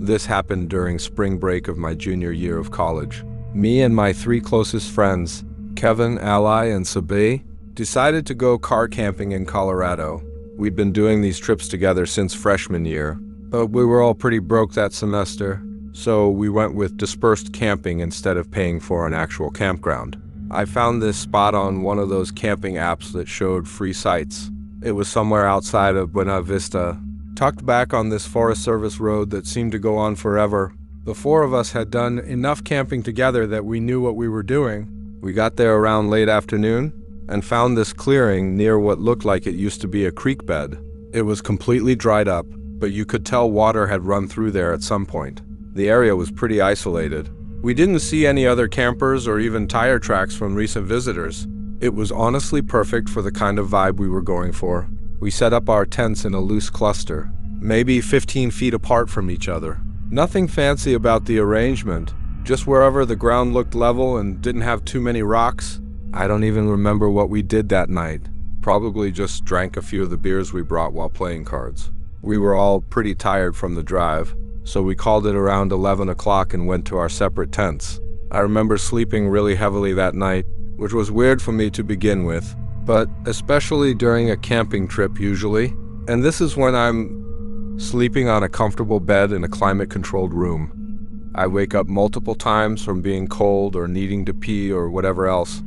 This happened during spring break of my junior year of college. Me and my three closest friends, Kevin, Ally, and Sabi, decided to go car camping in Colorado. We'd been doing these trips together since freshman year, but we were all pretty broke that semester, so we went with dispersed camping instead of paying for an actual campground. I found this spot on one of those camping apps that showed free sites. It was somewhere outside of Buena Vista, tucked back on this Forest Service road that seemed to go on forever. The four of us had done enough camping together that we knew what we were doing. We got there around late afternoon and found this clearing near what looked like it used to be a creek bed. It was completely dried up, but you could tell water had run through there at some point. The area was pretty isolated. We didn't see any other campers or even tire tracks from recent visitors. It was honestly perfect for the kind of vibe we were going for. We set up our tents in a loose cluster, maybe 15 feet apart from each other. Nothing fancy about the arrangement, just wherever the ground looked level and didn't have too many rocks. I don't even remember what we did that night. Probably just drank a few of the beers we brought while playing cards. We were all pretty tired from the drive, so we called it around 11 o'clock and went to our separate tents. I remember sleeping really heavily that night, which was weird for me to begin with, but especially during a camping trip usually. And this is when I'm sleeping on a comfortable bed in a climate-controlled room. I wake up multiple times from being cold or needing to pee or whatever else.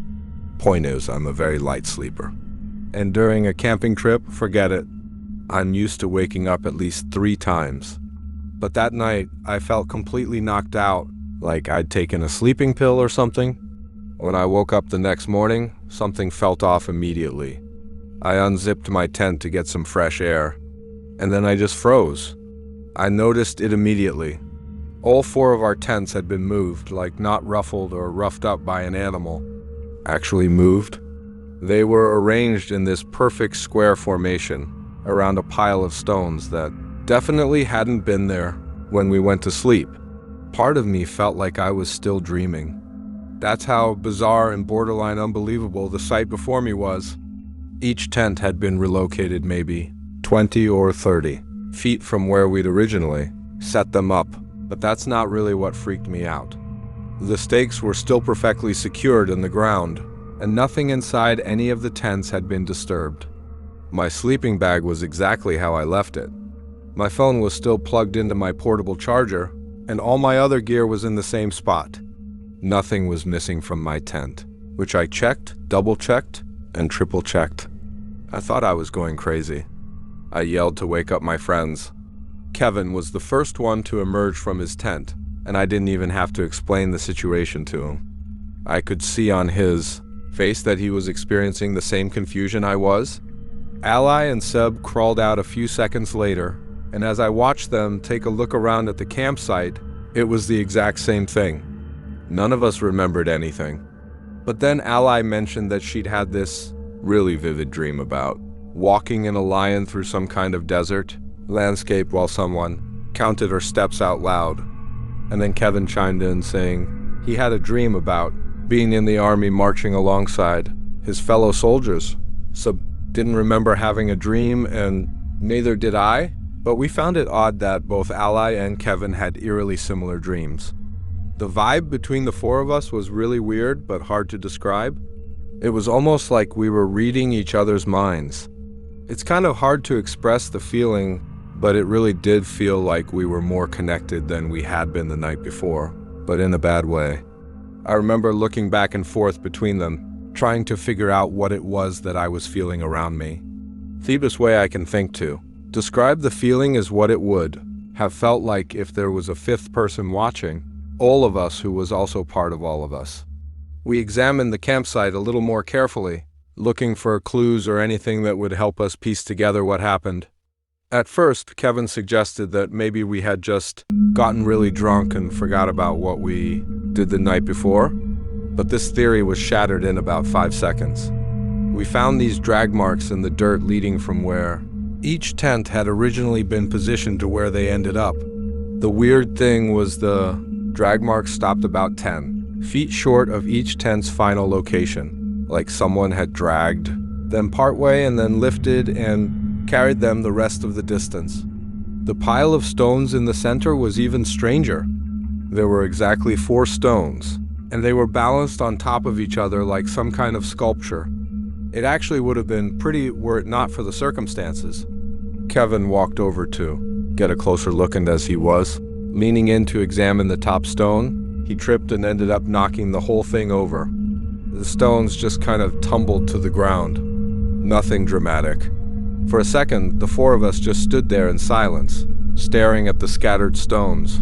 Point is, I'm a very light sleeper. And during a camping trip, forget it. I'm used to waking up at least 3 times. But that night, I felt completely knocked out, like I'd taken a sleeping pill or something. When I woke up the next morning, something felt off immediately. I unzipped my tent to get some fresh air, and then I just froze. I noticed it immediately. All 4 of our tents had been moved, like not ruffled or roughed up by an animal. Actually moved. They were arranged in this perfect square formation around a pile of stones that definitely hadn't been there when we went to sleep. Part of me felt like I was still dreaming. That's how bizarre and borderline unbelievable the sight before me was. Each tent had been relocated maybe 20 or 30 feet from where we'd originally set them up, but that's not really what freaked me out. The stakes were still perfectly secured in the ground, and nothing inside any of the tents had been disturbed. My sleeping bag was exactly how I left it. My phone was still plugged into my portable charger, and all my other gear was in the same spot. Nothing was missing from my tent, which I checked, double-checked, and triple-checked. I thought I was going crazy. I yelled to wake up my friends. Kevin was the first one to emerge from his tent, and I didn't even have to explain the situation to him. I could see on his face that he was experiencing the same confusion I was. Ally and Seb crawled out a few seconds later, and as I watched them take a look around at the campsite, it was the exact same thing. None of us remembered anything. But then Ally mentioned that she'd had this really vivid dream about walking in a lion through some kind of desert landscape while someone counted her steps out loud. And then Kevin chimed in saying he had a dream about being in the army marching alongside his fellow soldiers. So didn't remember having a dream, and neither did I, but we found it odd that both Ally and Kevin had eerily similar dreams. The vibe between the 4 of us was really weird but hard to describe. It was almost like we were reading each other's minds. It's kind of hard to express the feeling, but it really did feel like we were more connected than we had been the night before, but in a bad way. I remember looking back and forth between them, trying to figure out what it was that I was feeling around me. The best way I can think to describe the feeling is what it would have felt like if there was a 5th person watching, all of us who was also part of all of us. We examined the campsite a little more carefully, looking for clues or anything that would help us piece together what happened. At first, Kevin suggested that maybe we had just gotten really drunk and forgot about what we did the night before, but this theory was shattered in about 5 seconds. We found these drag marks in the dirt leading from where each tent had originally been positioned to where they ended up. The weird thing was the drag marks stopped about 10 feet short of each tent's final location, like someone had dragged them partway and then lifted and carried them the rest of the distance. The pile of stones in the center was even stranger. There were exactly 4 stones, and they were balanced on top of each other like some kind of sculpture. It actually would have been pretty were it not for the circumstances. Kevin walked over to get a closer look, and as he was leaning in to examine the top stone, he tripped and ended up knocking the whole thing over. The stones just kind of tumbled to the ground. Nothing dramatic. For a second, the 4 of us just stood there in silence, staring at the scattered stones.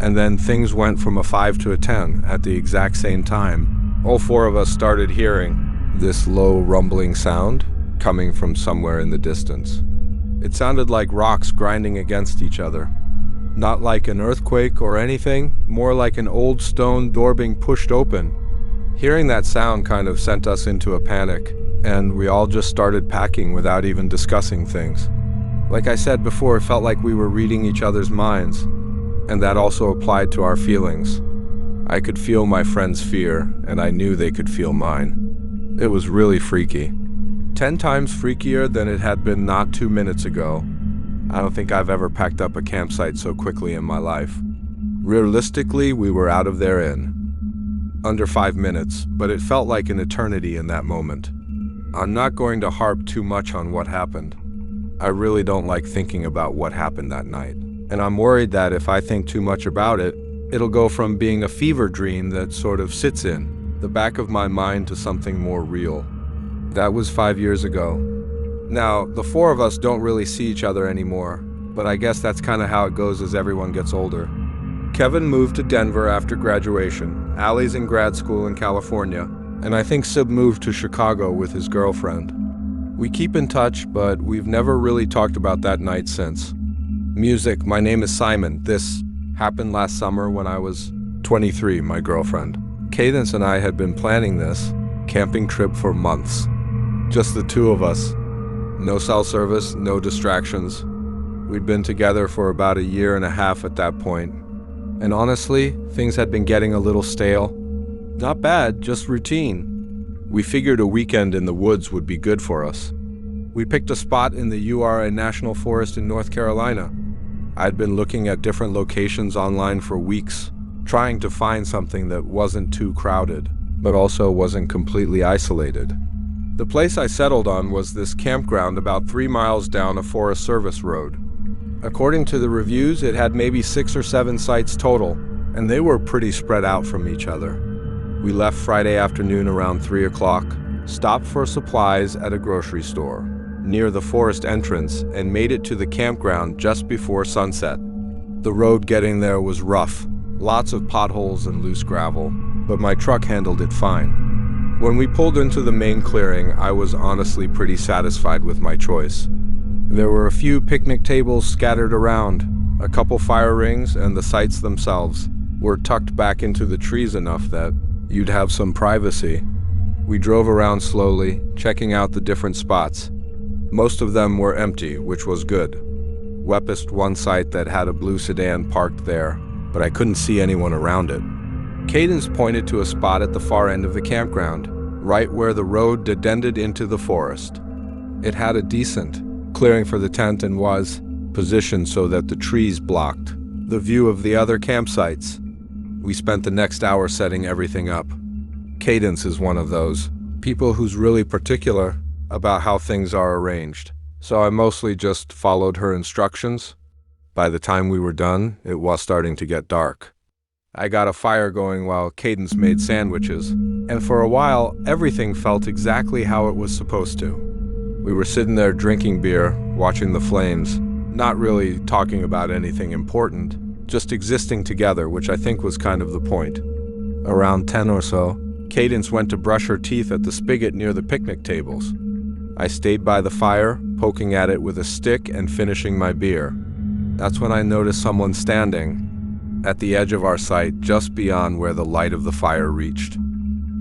And then things went from a 5 to a 10 at the exact same time. All 4 of us started hearing this low rumbling sound coming from somewhere in the distance. It sounded like rocks grinding against each other. Not like an earthquake or anything, more like an old stone door being pushed open. Hearing that sound kind of sent us into a panic, and we all just started packing without even discussing things. Like I said before, it felt like we were reading each other's minds, and that also applied to our feelings. I could feel my friends' fear, and I knew they could feel mine. It was really freaky. 10 times freakier than it had been not 2 minutes ago. I don't think I've ever packed up a campsite so quickly in my life. Realistically, we were out of there in under 5 minutes, but it felt like an eternity in that moment. I'm not going to harp too much on what happened. I really don't like thinking about what happened that night, and I'm worried that if I think too much about it, it'll go from being a fever dream that sort of sits in the back of my mind to something more real. That was 5 years ago. Now, the 4 of us don't really see each other anymore, but I guess that's kind of how it goes as everyone gets older. Kevin moved to Denver after graduation. Allie's in grad school in California, and I think Sib moved to Chicago with his girlfriend. We keep in touch, but we've never really talked about that night since. Music, my name is Simon. This happened last summer when I was 23, my girlfriend. Cadence and I had been planning this camping trip for months. Just the 2 of us. No cell service, no distractions. We'd been together for about 1.5 years at that point. And honestly, things had been getting a little stale. Not bad, just routine. We figured a weekend in the woods would be good for us. We picked a spot in the URA National Forest in North Carolina. I'd been looking at different locations online for weeks, trying to find something that wasn't too crowded, but also wasn't completely isolated. The place I settled on was this campground about 3 miles down a Forest Service road. According to the reviews, it had maybe 6 or 7 sites total, and they were pretty spread out from each other. We left Friday afternoon around 3 o'clock, stopped for supplies at a grocery store near the forest entrance, and made it to the campground just before sunset. The road getting there was rough, lots of potholes and loose gravel, but my truck handled it fine. When we pulled into the main clearing, I was honestly pretty satisfied with my choice. There were a few picnic tables scattered around, a couple fire rings, and the sites themselves were tucked back into the trees enough that you'd have some privacy. We drove around slowly, checking out the different spots. Most of them were empty, which was good. Weppist one site that had a blue sedan parked there, but I couldn't see anyone around it. Cadence pointed to a spot at the far end of the campground, right where the road descended into the forest. It had a decent clearing for the tent and was positioned so that the trees blocked the view of the other campsites. We spent the next hour setting everything up. Cadence is one of those people who's really particular about how things are arranged, so I mostly just followed her instructions. By the time we were done, it was starting to get dark. I got a fire going while Cadence made sandwiches, and for a while, everything felt exactly how it was supposed to. We were sitting there drinking beer, watching the flames, not really talking about anything important, just existing together, which I think was kind of the point. Around 10 or so, Cadence went to brush her teeth at the spigot near the picnic tables. I stayed by the fire, poking at it with a stick and finishing my beer. That's when I noticed someone standing at the edge of our site, just beyond where the light of the fire reached.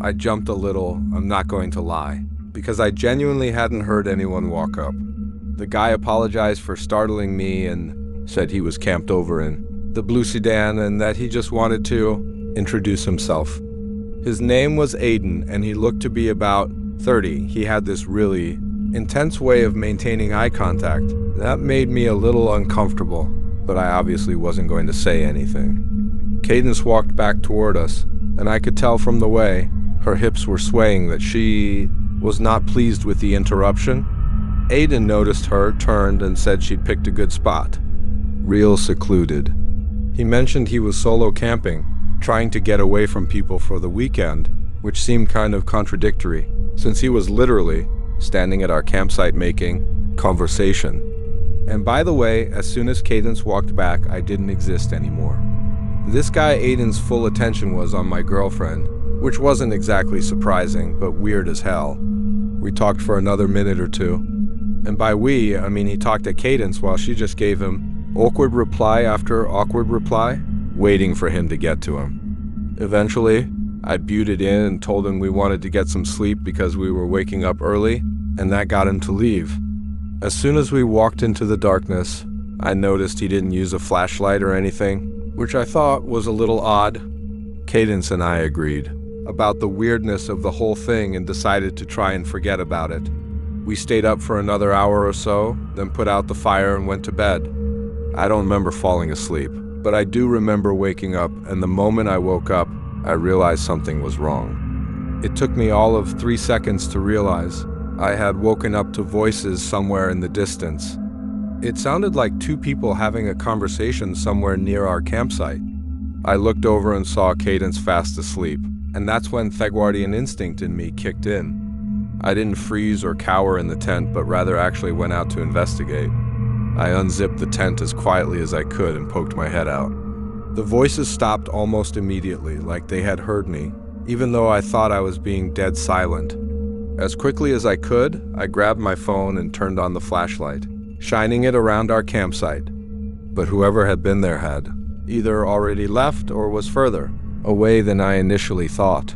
I jumped a little, I'm not going to lie, because I genuinely hadn't heard anyone walk up. The guy apologized for startling me and said he was camped over in the blue sedan and that he just wanted to introduce himself. His name was Aiden, and he looked to be about 30. He had this really intense way of maintaining eye contact. That made me a little uncomfortable, but I obviously wasn't going to say anything. Cadence walked back toward us, and I could tell from the way her hips were swaying that she was not pleased with the interruption. Aiden noticed her, turned, and said she'd picked a good spot. Real secluded. He mentioned he was solo camping, trying to get away from people for the weekend, which seemed kind of contradictory, since he was literally standing at our campsite making conversation. And by the way, as soon as Cadence walked back, I didn't exist anymore. This guy Aiden's full attention was on my girlfriend, which wasn't exactly surprising, but weird as hell. We talked for another minute or two, and by we, I mean he talked at Cadence while she just gave him awkward reply after awkward reply, waiting for him to get to him. Eventually, I butted in and told him we wanted to get some sleep because we were waking up early, and that got him to leave. As soon as we walked into the darkness, I noticed he didn't use a flashlight or anything, which I thought was a little odd. Cadence and I agreed about the weirdness of the whole thing and decided to try and forget about it. We stayed up for another hour or so, then put out the fire and went to bed. I don't remember falling asleep, but I do remember waking up, and the moment I woke up, I realized something was wrong. It took me all of 3 seconds to realize I had woken up to voices somewhere in the distance. It sounded like two people having a conversation somewhere near our campsite. I looked over and saw Cadence fast asleep, and that's when Thaguardian instinct in me kicked in. I didn't freeze or cower in the tent, but rather actually went out to investigate. I unzipped the tent as quietly as I could and poked my head out. The voices stopped almost immediately, like they had heard me, even though I thought I was being dead silent. As quickly as I could, I grabbed my phone and turned on the flashlight, shining it around our campsite. But whoever had been there had either already left or was further away than I initially thought.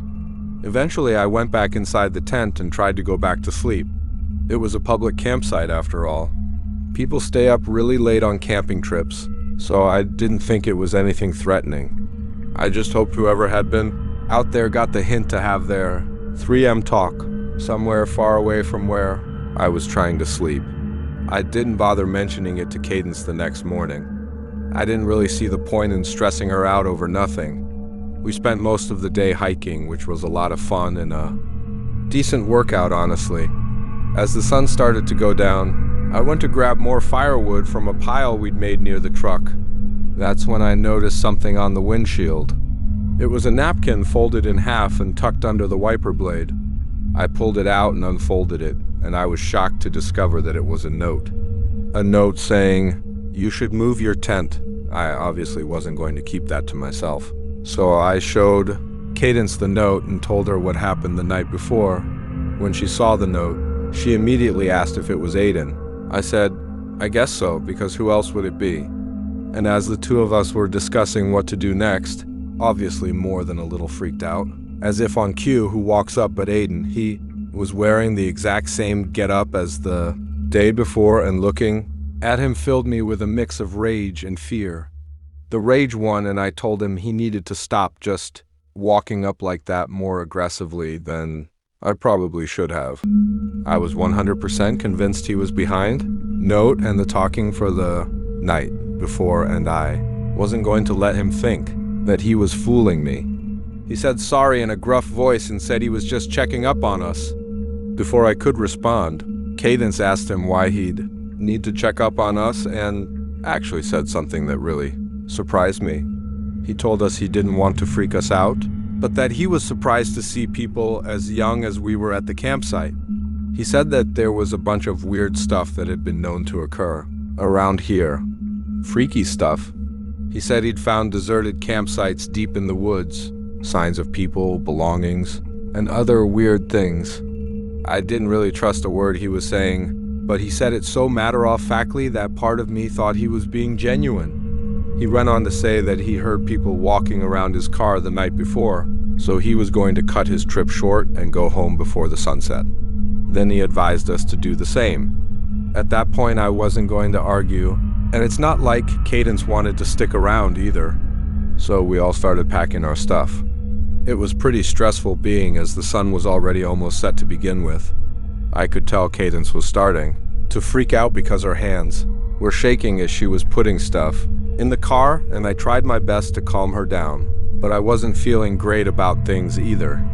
Eventually, I went back inside the tent and tried to go back to sleep. It was a public campsite after all. People stay up really late on camping trips, so I didn't think it was anything threatening. I just hoped whoever had been out there got the hint to have their 3 a.m. talk somewhere far away from where I was trying to sleep. I didn't bother mentioning it to Cadence the next morning. I didn't really see the point in stressing her out over nothing. We spent most of the day hiking, which was a lot of fun and a decent workout, honestly. As the sun started to go down, I went to grab more firewood from a pile we'd made near the truck. That's when I noticed something on the windshield. It was a napkin folded in half and tucked under the wiper blade. I pulled it out and unfolded it, and I was shocked to discover that it was a note. A note saying, "You should move your tent." I obviously wasn't going to keep that to myself. So I showed Cadence the note and told her what happened the night before. When she saw the note, she immediately asked if it was Aiden. I said, "I guess so, because who else would it be?" And as the two of us were discussing what to do next, obviously more than a little freaked out, as if on cue, who walks up but Aiden? He was wearing the exact same getup as the day before, and looking at him filled me with a mix of rage and fear. The rage won, and I told him he needed to stop just walking up like that more aggressively than I probably should have. I was 100% convinced he was behind note and the talking for the night before, and I wasn't going to let him think that he was fooling me. He said sorry in a gruff voice and said he was just checking up on us. Before I could respond, Cadence asked him why he'd need to check up on us, and actually said something that really surprised me. He told us he didn't want to freak us out, but that he was surprised to see people as young as we were at the campsite. He said that there was a bunch of weird stuff that had been known to occur around here. Freaky stuff. He said he'd found deserted campsites deep in the woods, signs of people, belongings, and other weird things. I didn't really trust a word he was saying, but he said it so matter-of-factly that part of me thought he was being genuine. He went on to say that he heard people walking around his car the night before, so he was going to cut his trip short and go home before the sunset. Then he advised us to do the same. At that point, I wasn't going to argue, and it's not like Cadence wanted to stick around either, so we all started packing our stuff. It was pretty stressful being, as the sun was already almost set to begin with. I could tell Cadence was starting to freak out because her hands were shaking as she was putting stuff in the car, and I tried my best to calm her down, but I wasn't feeling great about things either.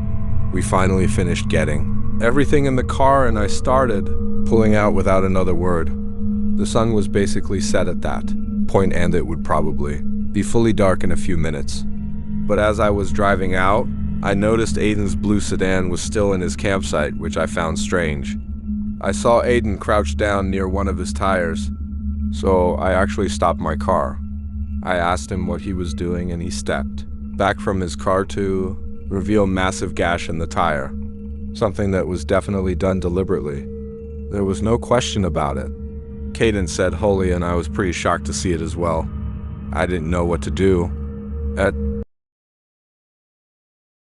We finally finished getting everything in the car, and I started pulling out without another word. The sun was basically set at that point, and it would probably be fully dark in a few minutes. But as I was driving out, I noticed Aiden's blue sedan was still in his campsite, which I found strange. I saw Aiden crouched down near one of his tires, so I actually stopped my car. I asked him what he was doing, and he stepped back from his car to reveal a massive gash in the tire, something that was definitely done deliberately. There was no question about it. Cadence said "Holy," and I was pretty shocked to see it as well. I didn't know what to do. At